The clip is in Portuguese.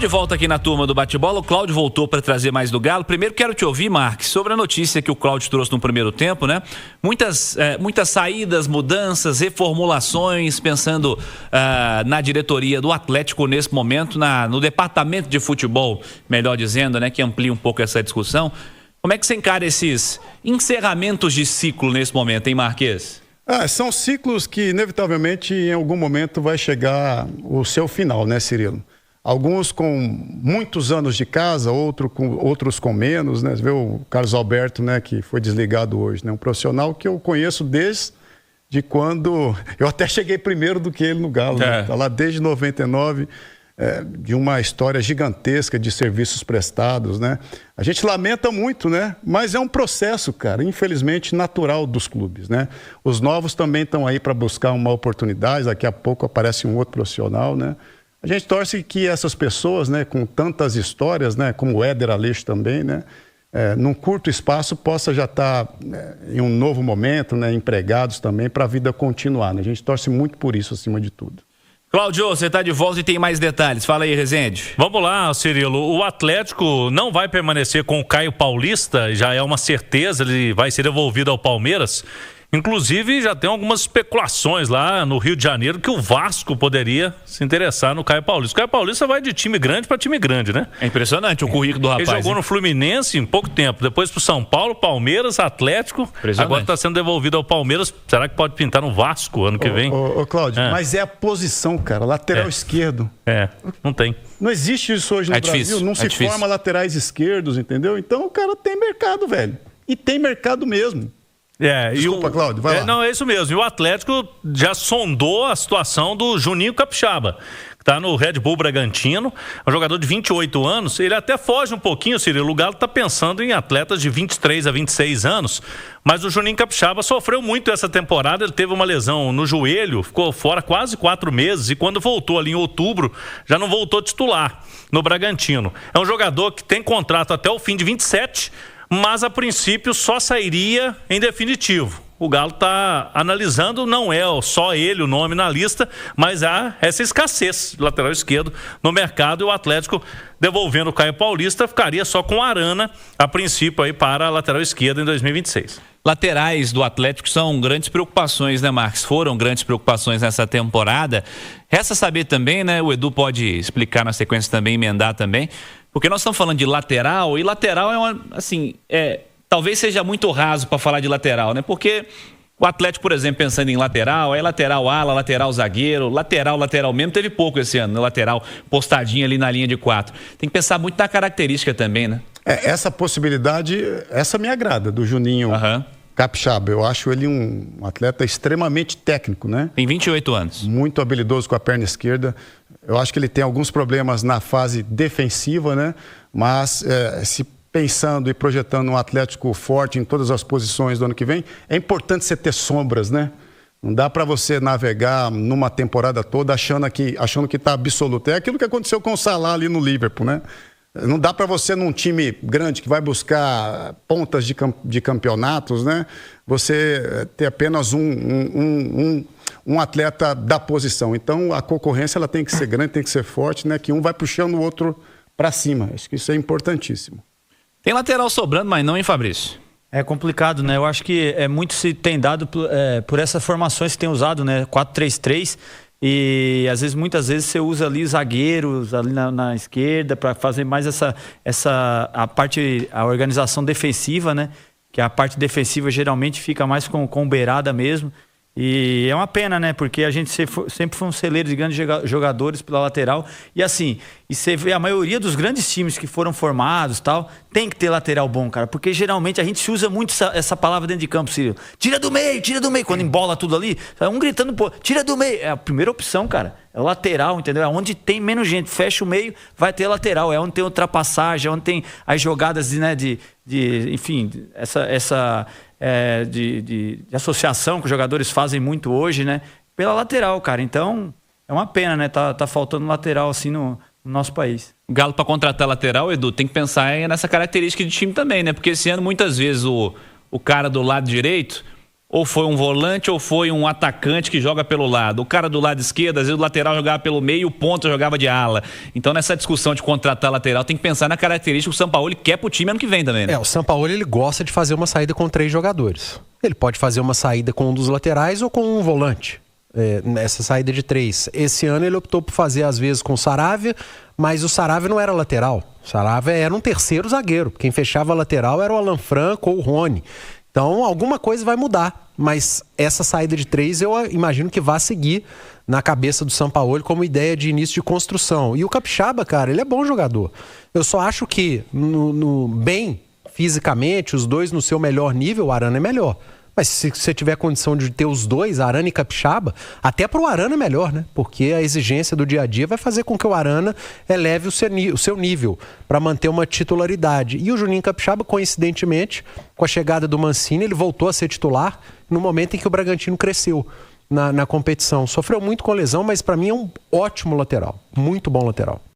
de volta aqui na turma do bate-bola. O Cláudio voltou para trazer mais do Galo. Primeiro quero te ouvir, Marques, sobre a notícia que o Cláudio trouxe no primeiro tempo, né? Muitas saídas, mudanças, reformulações, pensando na diretoria do Atlético nesse momento, no departamento de futebol, melhor dizendo, né? Que amplia um pouco essa discussão. Como é que você encara esses encerramentos de ciclo nesse momento, hein, Marques? São ciclos que, inevitavelmente, em algum momento vai chegar o seu final, né, Cirilo? Alguns com muitos anos de casa, outros com menos, né? Você vê o Carlos Alberto, né, que foi desligado hoje, né? Um profissional que eu conheço desde quando... Eu até cheguei primeiro do que ele no Galo, né? Tá lá desde 99, de uma história gigantesca de serviços prestados, né? A gente lamenta muito, né? Mas é um processo, cara, infelizmente natural dos clubes, né? Os novos também estão aí para buscar uma oportunidade, daqui a pouco aparece um outro profissional, né? A gente torce que essas pessoas, né, com tantas histórias, né, como o Éder Aleixo também, né, num curto espaço possa já estar em um novo momento, né, empregados também para a vida continuar, né? A gente torce muito por isso acima de tudo. Cláudio, você está de volta e tem mais detalhes. Fala aí, Rezende. Vamos lá, Cirilo. O Atlético não vai permanecer com o Caio Paulista, já é uma certeza, ele vai ser devolvido ao Palmeiras. Inclusive, já tem algumas especulações lá no Rio de Janeiro que o Vasco poderia se interessar no Caio Paulista. O Caio Paulista vai de time grande para time grande, né? É impressionante o currículo do rapaz. Ele jogou no Fluminense em pouco tempo, depois pro São Paulo, Palmeiras, Atlético. Agora está sendo devolvido ao Palmeiras. Será que pode pintar no Vasco ano que vem? Ô Cláudio, mas é a posição, cara, lateral esquerdo. Não tem. Não existe isso hoje no Brasil. Difícil, não se forma laterais esquerdos, entendeu? Então o cara tem mercado, velho. E tem mercado mesmo. Desculpa, Cláudio, vai lá. Não, é isso mesmo. E o Atlético já sondou a situação do Juninho Capixaba, que está no Red Bull Bragantino, é um jogador de 28 anos. Ele até foge um pouquinho, Cirilo. O Galo está pensando em atletas de 23 a 26 anos, mas o Juninho Capixaba sofreu muito essa temporada. Ele teve uma lesão no joelho, ficou fora quase 4 meses e quando voltou ali em outubro, já não voltou titular no Bragantino. É um jogador que tem contrato até o fim de 27, mas a princípio só sairia em definitivo. O Galo está analisando, não é só ele o nome na lista, mas há essa escassez de lateral esquerdo no mercado e o Atlético devolvendo o Caio Paulista ficaria só com Arana, a princípio aí para a lateral esquerda em 2026. Laterais do Atlético são grandes preocupações, né, Marcos? Foram grandes preocupações nessa temporada. Resta saber também, né, o Edu pode explicar na sequência também, emendar também, porque nós estamos falando de lateral, e lateral talvez seja muito raso para falar de lateral, né? Porque o Atlético, por exemplo, pensando em lateral, é lateral ala, lateral zagueiro, lateral mesmo, teve pouco esse ano, lateral postadinho ali na linha de 4. Tem que pensar muito na característica também, né? Essa possibilidade, essa me agrada, do Juninho Capixaba. Eu acho ele um atleta extremamente técnico, né? Tem 28 anos. Muito habilidoso com a perna esquerda. Eu acho que ele tem alguns problemas na fase defensiva, né? Mas se pensando e projetando um Atlético forte em todas as posições do ano que vem, é importante você ter sombras, né? Não dá para você navegar numa temporada toda achando que está absoluto. É aquilo que aconteceu com o Salah ali no Liverpool, né? Não dá para você, num time grande que vai buscar pontas de campeonatos, né? Você ter apenas um atleta da posição. Então, a concorrência ela tem que ser grande, tem que ser forte, né? Que um vai puxando o outro para cima. Acho que isso é importantíssimo. Tem lateral sobrando, mas não, hein, Fabrício? É complicado, né? Eu acho que muito se tem dado por essas formações que tem usado, né? 4-3-3. E às vezes, muitas vezes você usa ali zagueiros ali na esquerda para fazer mais a organização defensiva, né? Que a parte defensiva geralmente fica mais com beirada mesmo. E é uma pena, né? Porque a gente sempre foi um celeiro de grandes jogadores pela lateral. E assim, você vê a maioria dos grandes times que foram formados tal, tem que ter lateral bom, cara. Porque geralmente a gente se usa muito essa palavra dentro de campo, Cirilo. Tira do meio, tira do meio. Quando embola tudo ali, um gritando, pô, tira do meio. É a primeira opção, cara. É o lateral, entendeu? É onde tem menos gente. Fecha o meio, vai ter lateral. É onde tem ultrapassagem, é onde tem as jogadas, né, enfim, de associação que os jogadores fazem muito hoje, né? Pela lateral, cara. Então, é uma pena, né? Tá faltando lateral assim no nosso país. O Galo, para contratar lateral, Edu, tem que pensar nessa característica de time também, né? Porque esse ano, muitas vezes, o cara do lado direito ou foi um volante ou foi um atacante que joga pelo lado. O cara do lado esquerdo, às vezes o lateral jogava pelo meio e o ponta jogava de ala. Então nessa discussão de contratar lateral tem que pensar na característica que o Sampaoli quer pro time ano que vem também, né? O Sampaoli ele gosta de fazer uma saída com 3 jogadores. Ele pode fazer uma saída com um dos laterais ou com um volante. Nessa saída de 3. Esse ano ele optou por fazer às vezes com o Saravia, mas o Saravia não era lateral. O Saravia era um terceiro zagueiro. Quem fechava a lateral era o Alan Franco ou o Rony. Então alguma coisa vai mudar, mas essa saída de 3 eu imagino que vai seguir na cabeça do Sampaoli como ideia de início de construção. E o Capixaba, cara, ele é bom jogador. Eu só acho que bem fisicamente, os dois no seu melhor nível, o Arana é melhor. Mas se você tiver condição de ter os dois, Arana e Capixaba, até pro Arana é melhor, né? Porque a exigência do dia a dia vai fazer com que o Arana eleve o seu nível para manter uma titularidade. E o Juninho Capixaba, coincidentemente, com a chegada do Mancini, ele voltou a ser titular no momento em que o Bragantino cresceu na competição. Sofreu muito com lesão, mas para mim é um ótimo lateral. Muito bom lateral.